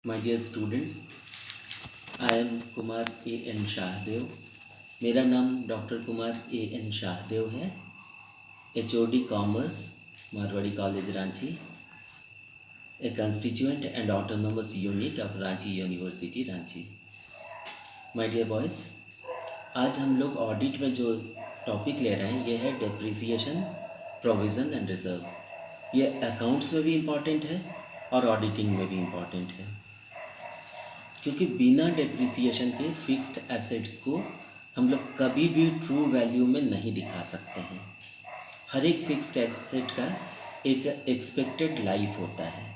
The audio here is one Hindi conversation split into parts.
My dear students, I am Kumar A N Shahdeo. मेरा नाम doctor Kumar A N Shahdeo है। HOD commerce, Marwari college Ranchi, a constituent and autonomous unit of Ranchi university Ranchi. My dear boys, आज हम लोग ऑडिट में जो टॉपिक ले रहे हैं ये है डेप्रिसिएशन, प्रोविज़न एंड रिजर्व। ये अकाउंट्स में भी इम्पॉर्टेंट है और ऑडिटिंग में भी इम्पॉर्टेंट है, क्योंकि बिना डेप्रिसिएशन के फिक्स्ड एसेट्स को हम लोग कभी भी ट्रू वैल्यू में नहीं दिखा सकते हैं। हर एक फिक्स्ड एसेट का एक एक्सपेक्टेड लाइफ होता है,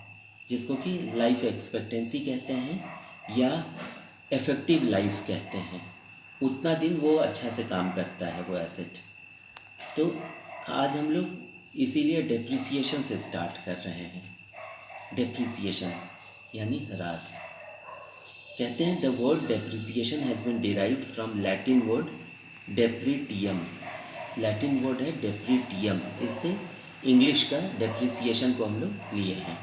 जिसको कि लाइफ एक्सपेक्टेंसी कहते हैं या इफ़ेक्टिव लाइफ कहते हैं। उतना दिन वो अच्छा से काम करता है वो एसेट। तो आज हम लोग इसीलिए डेप्रिसिएशन से स्टार्ट कर रहे हैं। डेप्रिसिएशन यानी ह्रास। कहते हैं the word depreciation has been derived from Latin word depretium. Latin word है डेप्रिटियम, इससे इंग्लिश का डेप्रिसिएशन को हम लोग लिए हैं,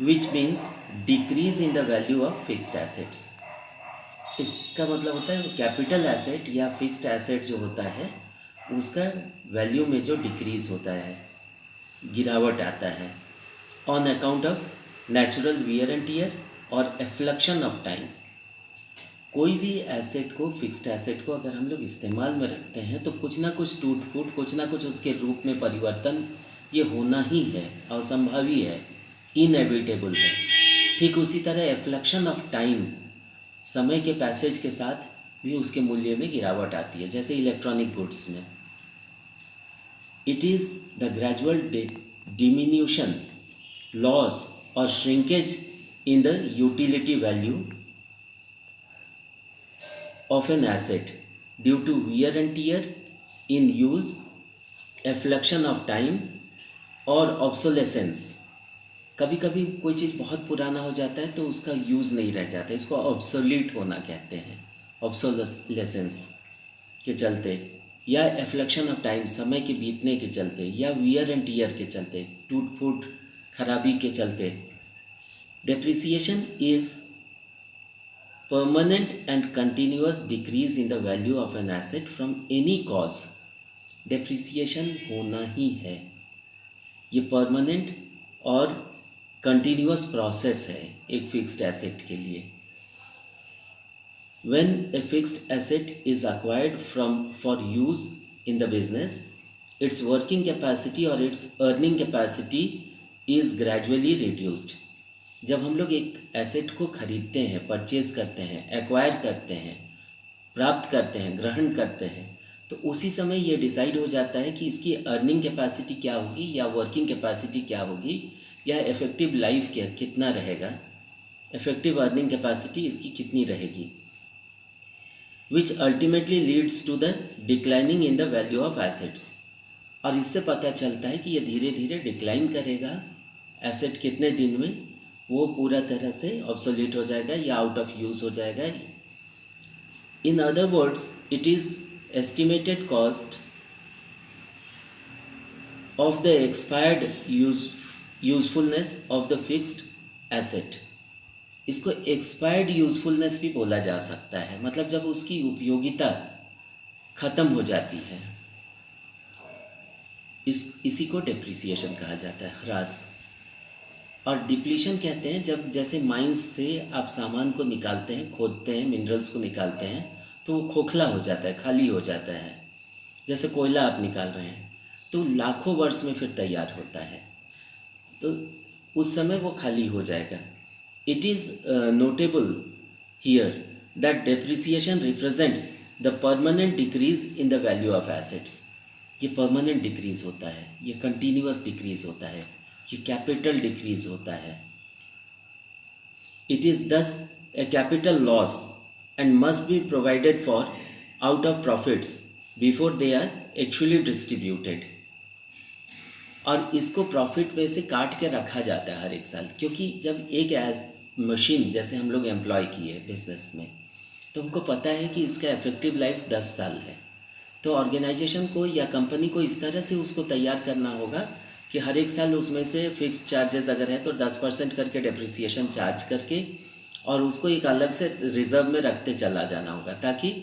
which means decrease in the value of fixed assets. इसका मतलब होता है कैपिटल एसेट या फिक्स्ड एसेट जो होता है उसका वैल्यू में जो डिक्रीज होता है, गिरावट आता है, on account of natural wear and tear और एफ्लक्शन ऑफ टाइम। कोई भी एसेट को, फिक्स्ड एसेट को अगर हम लोग इस्तेमाल में रखते हैं तो कुछ ना कुछ टूट फूट, कुछ ना कुछ उसके रूप में परिवर्तन ये होना ही है, असंभवी है, इनएविटेबल है। ठीक उसी तरह एफ्लक्शन ऑफ टाइम, समय के पैसेज के साथ भी उसके मूल्य में गिरावट आती है, जैसे इलेक्ट्रॉनिक गुड्स में। It is the gradual diminution, loss और shrinkage in the utility value of an asset due to wear and tear in use, effluxion of time और obsolescence। कभी कभी कोई चीज़ बहुत पुराना हो जाता है तो उसका यूज़ नहीं रह जाता, इसको ऑब्सोलीट होना कहते हैं। ऑब्सोलेसेंस के चलते या एफ्लक्शन ऑफ टाइम, समय के बीतने के चलते, या वियर एंड टीयर के चलते, टूट फूट खराबी के चलते। Depreciation is permanent and continuous decrease in the value of an asset from any cause। Depreciation होना ही है, ये permanent और continuous process है एक fixed asset के लिए। When a fixed asset is acquired for use in the business, its working capacity or its earning capacity is gradually reduced। जब हम लोग एक एसेट को खरीदते हैं, परचेज़ करते हैं, एक्वायर करते हैं, प्राप्त करते हैं, ग्रहण करते हैं, तो उसी समय ये डिसाइड हो जाता है कि इसकी अर्निंग कैपेसिटी क्या होगी या वर्किंग कैपेसिटी क्या होगी या इफ़ेक्टिव लाइफ क्या कितना रहेगा, इफ़ेक्टिव अर्निंग कैपेसिटी इसकी कितनी रहेगी, which ultimately leads to the declining in the value of assets. और इससे पता चलता है कि ये धीरे धीरे डिक्लाइन करेगा, एसेट कितने दिन में वो पूरा तरह से ऑब्सोलीट हो जाएगा या आउट ऑफ यूज़ हो जाएगा। In other words, it is estimated cost of the expired usefulness of the fixed asset. इसको एक्सपायर्ड यूजफुलनेस भी बोला जा सकता है, मतलब जब उसकी उपयोगिता ख़त्म हो जाती है, इसी को डेप्रिसिएशन कहा जाता है, ह्रास। और डिप्लीशन कहते हैं जब जैसे माइंस से आप सामान को निकालते हैं, खोदते हैं, मिनरल्स को निकालते हैं तो वो खोखला हो जाता है, खाली हो जाता है। जैसे कोयला आप निकाल रहे हैं तो लाखों वर्ष में फिर तैयार होता है, तो उस समय वो खाली हो जाएगा। It is notable here that depreciation represents the permanent decrease in the value of assets. ये परमानेंट डिक्रीज़ होता है, ये कंटिन्यूअस डिक्रीज़ होता है, ये कैपिटल डिक्रीज होता है। It is thus a capital loss and must be provided for out of profits before they are actually distributed. और इसको प्रॉफिट में से काट के रखा जाता है हर एक साल, क्योंकि जब एक एज मशीन जैसे हम लोग एम्प्लॉय किए बिजनेस में तो हमको पता है कि इसका इफेक्टिव लाइफ 10 साल है। तो ऑर्गेनाइजेशन को या कंपनी को इस तरह से उसको तैयार करना होगा कि हर एक साल उसमें से फिक्स चार्जेस अगर है तो 10% करके डेप्रिसिएशन चार्ज करके और उसको एक अलग से रिजर्व में रखते चला जाना होगा, ताकि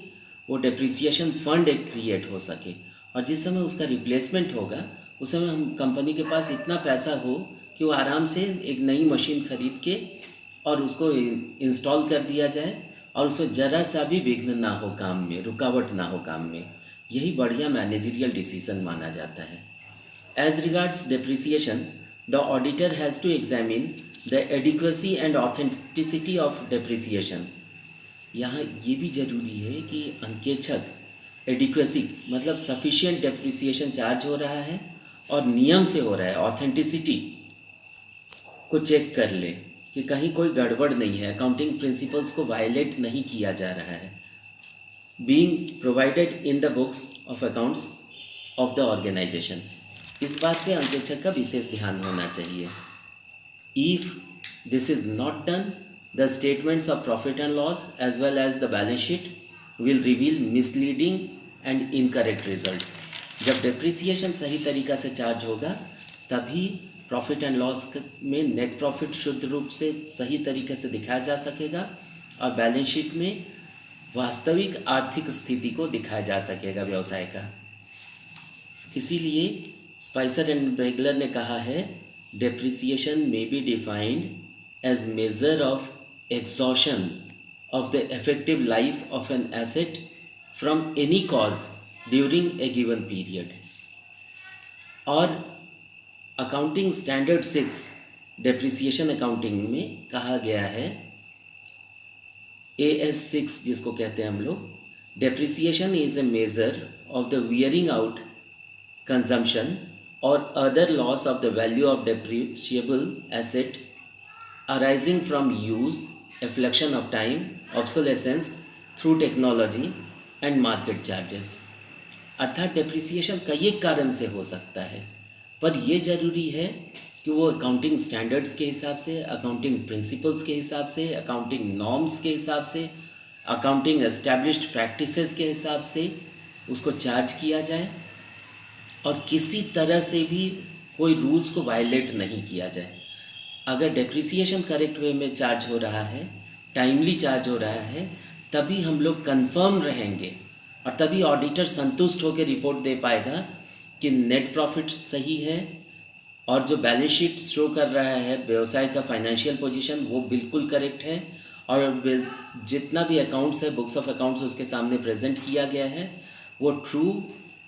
वो डेप्रिसिएशन फंड एक क्रिएट हो सके और जिस समय उसका रिप्लेसमेंट होगा उस समय हम कंपनी के पास इतना पैसा हो कि वो आराम से एक नई मशीन खरीद के और उसको इंस्टॉल कर दिया जाए और उसमें ज़रा सा भी विघ्न ना हो काम में, रुकावट ना हो काम में। यही बढ़िया मैनेजरियल डिसीजन माना जाता है। As regards depreciation, the auditor has to examine the adequacy and authenticity of depreciation. यहाँ ये भी ज़रूरी है कि अंकेक्षक एडिक्वेसी मतलब सफिशिएंट डेप्रिसिएशन चार्ज हो रहा है और नियम से हो रहा है, ऑथेंटिसिटी को चेक कर ले कि कहीं कोई गड़बड़ नहीं है, अकाउंटिंग प्रिंसिपल्स को वायलेट नहीं किया जा रहा है, being provided in the books of accounts of the organisation. इस बात पे अंकेक्षक का विशेष ध्यान होना चाहिए। If this is not done, the statements of profit and loss as well as the balance sheet will reveal misleading and incorrect results. जब डेप्रिसिएशन सही तरीक़ा से चार्ज होगा तभी प्रॉफिट एंड लॉस में नेट प्रॉफिट शुद्ध रूप से सही तरीके से दिखाया जा सकेगा और बैलेंस शीट में वास्तविक आर्थिक स्थिति को दिखाया जा सकेगा व्यवसाय का। इसीलिए स्पाइसर एंड रेगलर ने कहा है, depreciation may be defined as measure of exhaustion of the effective life of an asset from any cause during a given period. और अकाउंटिंग स्टैंडर्ड 6 डेप्रिसिएशन अकाउंटिंग में कहा गया है, AS 6 जिसको कहते हैं हम लोग, depreciation is a measure of the wearing out consumption और other loss of the value of depreciable asset arising from use, effluxion of time, obsolescence through technology and market changes. अर्थात डेप्रिसिएशन कई एक कारण से हो सकता है, पर यह ज़रूरी है कि वो अकाउंटिंग स्टैंडर्ड्स के हिसाब से, अकाउंटिंग प्रिंसिपल्स के हिसाब से, अकाउंटिंग नॉर्म्स के हिसाब से, अकाउंटिंग एस्टैब्लिश्ड प्रैक्टिसेस के हिसाब से उसको चार्ज किया जाए और किसी तरह से भी कोई रूल्स को वायलेट नहीं किया जाए। अगर डेप्रिसिएशन करेक्ट वे में चार्ज हो रहा है, टाइमली चार्ज हो रहा है, तभी हम लोग कंफर्म रहेंगे और तभी ऑडिटर संतुष्ट होकर रिपोर्ट दे पाएगा कि नेट प्रॉफिट सही है और जो बैलेंस शीट शो कर रहा है व्यवसाय का फाइनेंशियल पोजीशन वो बिल्कुल करेक्ट है और जितना भी अकाउंट्स है, बुक्स ऑफ अकाउंट्स उसके सामने प्रेजेंट किया गया है, वो ट्रू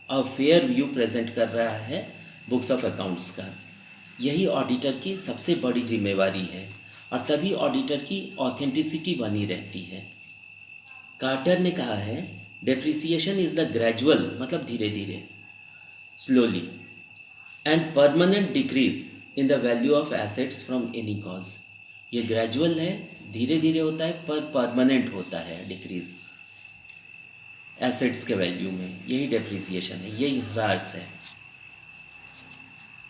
और फेयर व्यू प्रेजेंट कर रहा है बुक्स ऑफ अकाउंट्स का। यही ऑडिटर की सबसे बड़ी जिम्मेवारी है और तभी ऑडिटर की ऑथेंटिसिटी बनी रहती है। कार्टर ने कहा है, डेप्रिसिएशन इज़ द ग्रेजुअल मतलब धीरे धीरे, slowly and permanent decrease in the value of assets from any cause. ये ग्रेजुअल है, धीरे धीरे होता है, पर परमानेंट होता है डिक्रीज एसेट्स के वैल्यू में। यही डेप्रिसिएशन है, यही ह्रास है।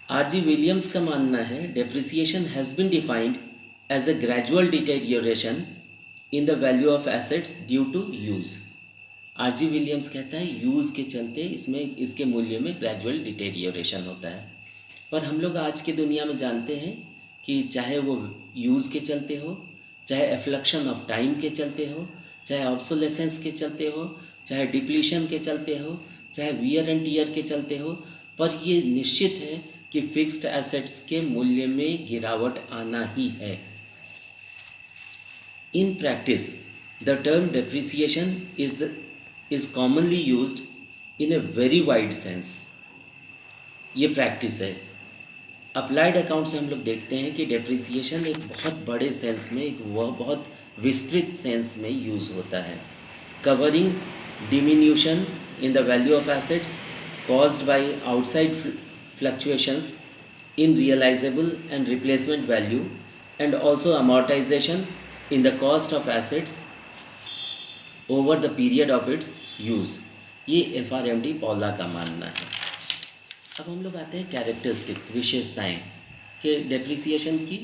R.G. विलियम्स का मानना है, depreciation has been defined as a gradual deterioration in the value of assets due to use. R.G. Williams कहता है यूज़ के चलते इसमें इसके मूल्य में ग्रेजुअल डिटेरियोरेशन होता है। पर हम लोग आज की दुनिया में जानते हैं कि चाहे वो यूज़ के चलते हो, चाहे एफ्लेक्शन ऑफ टाइम के चलते हो, चाहे ऑब्सोलेसेंस के चलते हो, चाहे डिप्लीशन के चलते हो, चाहे वियर एंड टीयर के चलते हो, पर ये निश्चित है कि फिक्स्ड एसेट्स के मूल्य में गिरावट आना ही है। In practice the term depreciation is commonly used in a very wide sense। ये प्रैक्टिस है। अप्लाइड अकाउंट से हम लोग देखते हैं कि डेप्रिसिएशन एक बहुत बड़े सेंस में, एक वह बहुत विस्तृत सेंस में यूज़ होता है, covering diminution in the value of assets caused by outside fluctuations in realizable and replacement value and also amortization in the cost of assets over the period of its use। ये FRMD पॉला का मानना है। अब हम लोग आते हैं कैरेक्टरिस्टिक्स, विशेषताएं, कि डेप्रिसिएशन की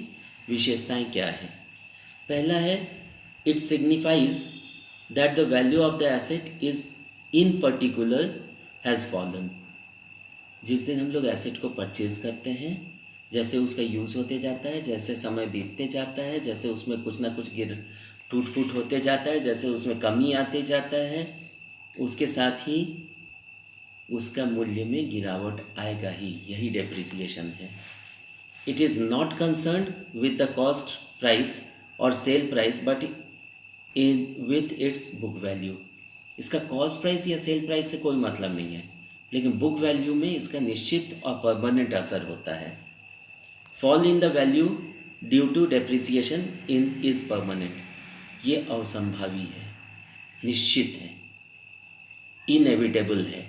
विशेषताएं क्या है। पहला है, it signifies that the value of the asset is in particular has fallen. जिस दिन हम लोग एसेट को परचेज़ करते हैं, जैसे उसका यूज़ होते जाता है, जैसे समय बीतते जाता है, जैसे उसमें कुछ ना कुछ टूट फूट होते जाता है, जैसे उसमें कमी आते जाता है, उसके साथ ही उसका मूल्य में गिरावट आएगा ही। यही डेप्रिसिएशन है। It is not concerned with the cost price और sale price but with its book value. इसका कॉस्ट प्राइस या सेल प्राइस से कोई मतलब नहीं है, लेकिन बुक वैल्यू में इसका निश्चित और परमानेंट असर होता है। Fall in the value due to depreciation in is permanent. ये असंभावी है, निश्चित है, इनएविटेबल है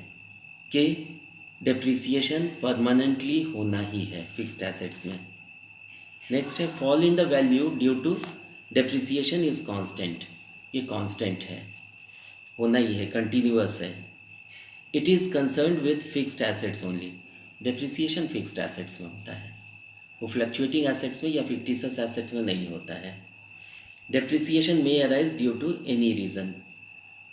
कि डेप्रिसिएशन परमानेंटली होना ही है फिक्स्ड एसेट्स में। नेक्स्ट है fall in the value due to depreciation is constant. ये कांस्टेंट है, होना ही है, कंटिन्यूअस है। It is concerned with fixed assets only. Depreciation fixed assets में होता है, वो फ्लक्चुएटिंग एसेट्स में या फिक्टिशियस एसेट्स में नहीं होता है। Depreciation may arise due to any reason.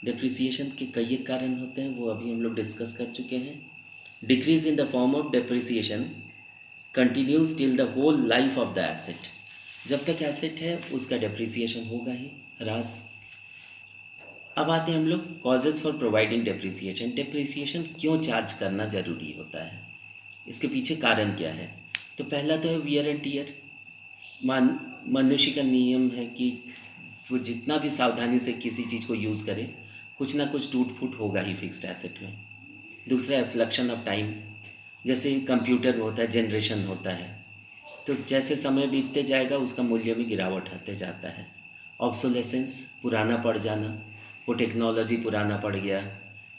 Depreciation के कई कारण होते हैं, वो अभी हम लोग डिस्कस कर चुके हैं। Decrease in the form of depreciation continues till the whole life of the asset. जब तक एसेट है उसका डेप्रिसिएशन होगा ही, ह्रास। अब आते हैं हम लोग causes for providing depreciation. Depreciation क्यों चार्ज करना ज़रूरी होता है, इसके पीछे कारण क्या है? तो पहला तो है वियर एंड टीयर। मनुष्य का नियम है कि वो जितना भी सावधानी से किसी चीज़ को यूज़ करे, कुछ ना कुछ टूट फूट होगा ही फिक्स्ड एसेट में। दूसरा है फ्लक्शन ऑफ टाइम। जैसे कंप्यूटर में होता है, जनरेशन होता है, तो जैसे समय बीतते जाएगा उसका मूल्य में गिरावट आते जाता है। ऑब्सोलेसेंस, पुराना पड़ जाना, वो टेक्नोलॉजी पुराना पड़ गया,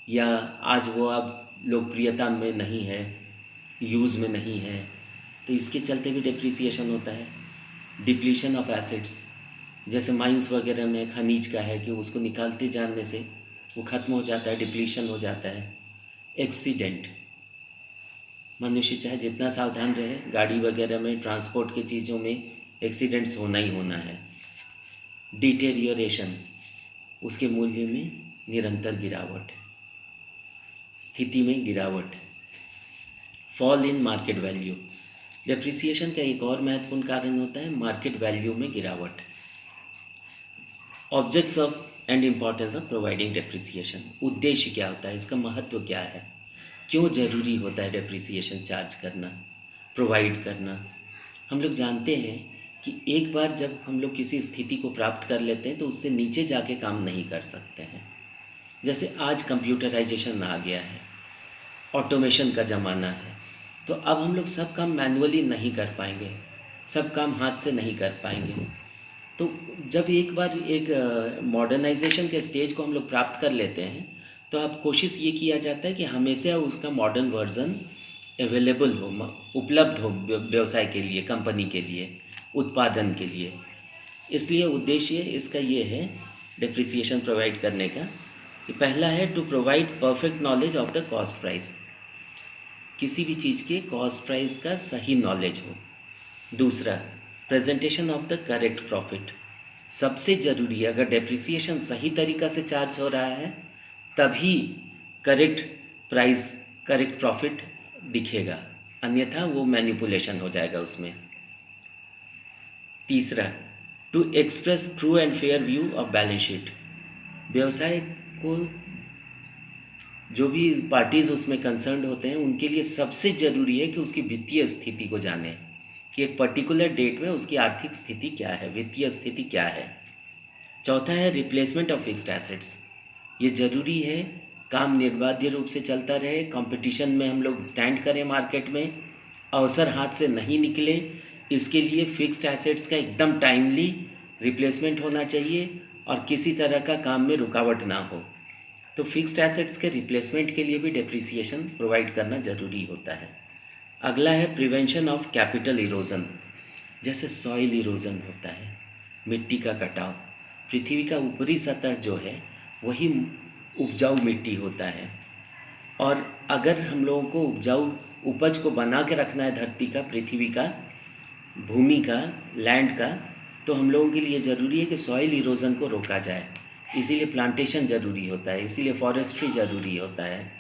या आज वो अब लोकप्रियता में नहीं है, यूज़ में नहीं है, तो इसके चलते भी डेप्रिसिएशन होता है। डिप्लीशन ऑफ एसेट्स, जैसे माइंस वगैरह में खनिज का है कि उसको निकालते जाने से वो ख़त्म हो जाता है, डिप्लीशन हो जाता है। एक्सीडेंट, मनुष्य चाहे जितना सावधान रहे, गाड़ी वगैरह में, ट्रांसपोर्ट की चीज़ों में एक्सीडेंट्स होना ही होना है। डिटेरियोरेशन, उसके मूल्य में निरंतर गिरावट, स्थिति में गिरावट। Fall in market value, depreciation का एक और महत्वपूर्ण कारण होता है मार्केट वैल्यू में गिरावट। Objects of and importance of providing depreciation, उद्देश्य क्या होता है, इसका महत्व क्या है, क्यों ज़रूरी होता है डेप्रिसिएशन चार्ज करना, प्रोवाइड करना। हम लोग जानते हैं कि एक बार जब हम लोग किसी स्थिति को प्राप्त कर लेते हैं तो उससे नीचे जाके काम नहीं कर सकते हैं। जैसे आज कंप्यूटराइजेशन आ गया है, ऑटोमेशन का ज़माना है, तो अब हम लोग सब काम मैनुअली नहीं कर पाएंगे, सब काम हाथ से नहीं कर पाएंगे। तो जब एक बार एक मॉडर्नाइजेशन के स्टेज को हम लोग प्राप्त कर लेते हैं तो अब कोशिश ये किया जाता है कि हमेशा उसका मॉडर्न वर्जन अवेलेबल हो, उपलब्ध हो व्यवसाय के लिए, कंपनी के लिए, उत्पादन के लिए। इसलिए उद्देश्य इसका ये है डेप्रिसिएशन प्रोवाइड करने का। पहला है to provide perfect knowledge of the cost price, किसी भी चीज़ के कॉस्ट प्राइस का सही नॉलेज हो। दूसरा, presentation of the correct profit, सबसे ज़रूरी है। अगर डेप्रिसिएशन सही तरीक़ा से चार्ज हो रहा है तभी करेक्ट प्राइस, करेक्ट प्रॉफिट दिखेगा, अन्यथा वो मैनिपुलेशन हो जाएगा उसमें। तीसरा, to express true and fair view of balance sheet, व्यवसाय को जो भी पार्टीज़ उसमें कंसर्न्ड होते हैं उनके लिए सबसे ज़रूरी है कि उसकी वित्तीय स्थिति को जाने, कि एक पर्टिकुलर डेट में उसकी आर्थिक स्थिति क्या है, वित्तीय स्थिति क्या है। चौथा है रिप्लेसमेंट ऑफ फिक्स्ड एसेट्स, ये ज़रूरी है काम निर्बाध रूप से चलता रहे, कंपटीशन में हम लोग स्टैंड करें, मार्केट में अवसर हाथ से नहीं निकले, इसके लिए फिक्स्ड एसेट्स का एकदम टाइमली रिप्लेसमेंट होना चाहिए और किसी तरह का काम में रुकावट ना हो। तो फिक्स्ड एसेट्स के रिप्लेसमेंट के लिए भी डेप्रिसिएशन प्रोवाइड करना ज़रूरी होता है। अगला है प्रिवेंशन ऑफ कैपिटल इरोजन, जैसे सॉइल इरोजन होता है, मिट्टी का कटाव। पृथ्वी का ऊपरी सतह जो है वही उपजाऊ मिट्टी होता है, और अगर हम लोगों को उपजाऊ उपज को बना के रखना है धरती का, पृथ्वी का, भूमि का, लैंड का, तो हम लोगों के लिए ज़रूरी है कि सॉइल इरोजन को रोका जाए। इसीलिए प्लांटेशन ज़रूरी होता है, इसीलिए फॉरेस्ट्री ज़रूरी होता है,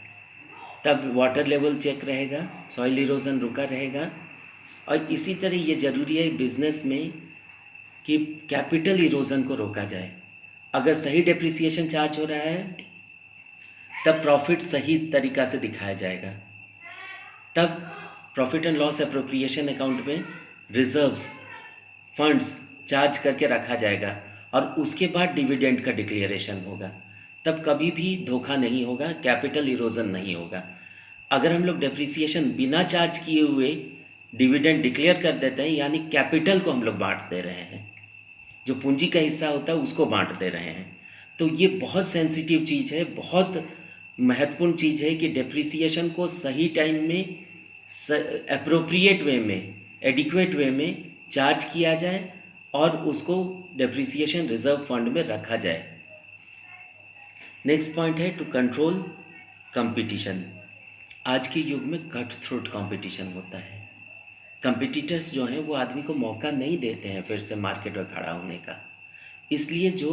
तब वाटर लेवल चेक रहेगा, सॉइल इरोजन रुका रहेगा। और इसी तरह ये ज़रूरी है बिजनेस में कि कैपिटल इरोजन को रोका जाए। अगर सही डेप्रिसिएशन चार्ज हो रहा है तब प्रॉफिट सही तरीक़ा से दिखाया जाएगा, तब profit and loss appropriation account में रिजर्व्स फंड्स चार्ज करके रखा जाएगा और उसके बाद डिविडेंड का डिक्लेरेशन होगा। तब कभी भी धोखा नहीं होगा, कैपिटल इरोजन नहीं होगा। अगर हम लोग डेप्रिसिएशन बिना चार्ज किए हुए डिविडेंड डिक्लेयर कर देते हैं, यानी कैपिटल को हम लोग बांट दे रहे हैं, जो पूंजी का हिस्सा होता है उसको बांट दे रहे हैं। तो ये बहुत सेंसिटिव चीज़ है, बहुत महत्वपूर्ण चीज़ है कि डेप्रिसिएशन को सही टाइम में एप्रोप्रिएट वे में, एडिक्वेट वे में चार्ज किया जाए और उसको डेप्रिसिएशन रिजर्व फंड में रखा जाए। नेक्स्ट पॉइंट है टू कंट्रोल कंपटीशन। आज के युग में कट थ्रोट कंपटीशन होता है। कंपटीटर्स जो हैं वो आदमी को मौका नहीं देते हैं फिर से मार्केट में खड़ा होने का। इसलिए जो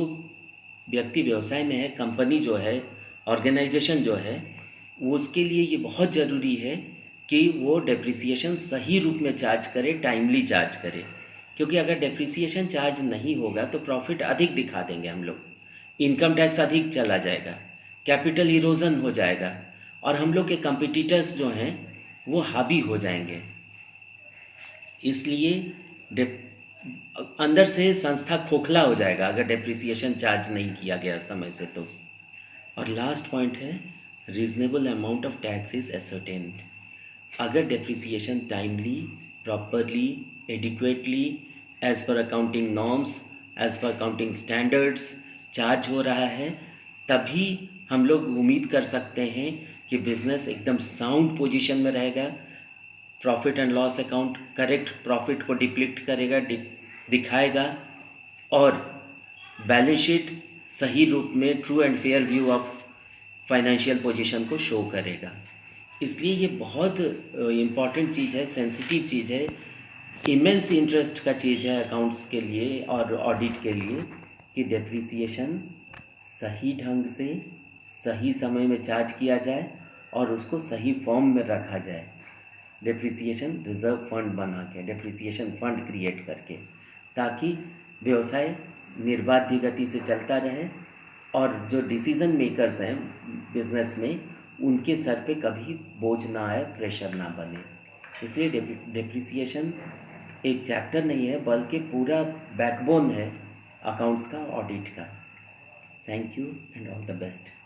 व्यक्ति व्यवसाय में है, कंपनी जो है, ऑर्गेनाइजेशन जो है, उसके लिए ये बहुत ज़रूरी है कि वो डेप्रिसिएशन सही रूप में चार्ज करे, टाइमली चार्ज करे। क्योंकि अगर डेप्रिसिएशन चार्ज नहीं होगा तो प्रॉफिट अधिक दिखा देंगे हम लोग, इनकम टैक्स अधिक चला जाएगा, कैपिटल इरोजन हो जाएगा और हम लोग के कंपटीटर्स जो हैं वो हावी हो जाएंगे। इसलिए अंदर से संस्था खोखला हो जाएगा अगर डेप्रिसिएशन चार्ज नहीं किया गया समय से तो। और लास्ट पॉइंट है reasonable amount of tax is ascertained. अगर depreciation timely, properly, adequately, as per accounting norms, as per accounting standards charge हो रहा है, तभी हम लोग उम्मीद कर सकते हैं कि बिज़नेस एकदम साउंड पोजीशन में रहेगा। Profit and loss account correct profit को डिप्लिक्ट करेगा, दिखाएगा और बैलेंस शीट सही रूप में true and fair view of financial position को शो करेगा। इसलिए ये बहुत इम्पॉर्टेंट चीज़ है, सेंसिटिव चीज़ है, इमेंस इंटरेस्ट का चीज़ है अकाउंट्स के लिए और ऑडिट के लिए कि डेप्रिसिएशन सही ढंग से सही समय में चार्ज किया जाए और उसको सही फॉर्म में रखा जाए। डेप्रिसिएशन रिजर्व फंड बना के, डेप्रिसिएशन फंड क्रिएट करके, ताकि व्यवसाय निर्बाध गति से चलता रहे और जो डिसीज़न मेकर्स हैं बिजनेस में उनके सर पे कभी बोझ ना आए, प्रेशर ना बने। इसलिए डेप्रिसिएशन एक चैप्टर नहीं है बल्कि पूरा बैकबोन है अकाउंट्स का, ऑडिट का। Thank you and all the best.